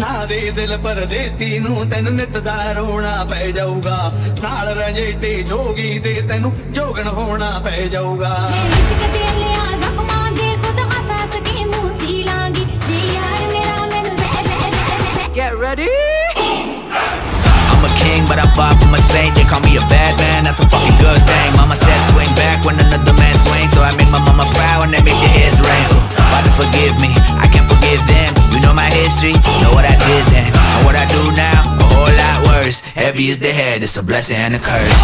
ना दे दिल परदेसी नू तेन नित दा रोना पै जाऊगा नाल रंजेटे जोगी दे तेनू जोगन होना पै जाऊगा Get ready. I'm a king, but I pop, I'm a saint. They call me a bad man, that's a fucking good thing. Mama said swing back when another man swings, so I make my mama proud and they make their heads ring. Father forgive me, I can't forgive them. You know my history, know what I did then, and what I do now, a whole lot worse. Heavy is the head, it's a blessing and a curse.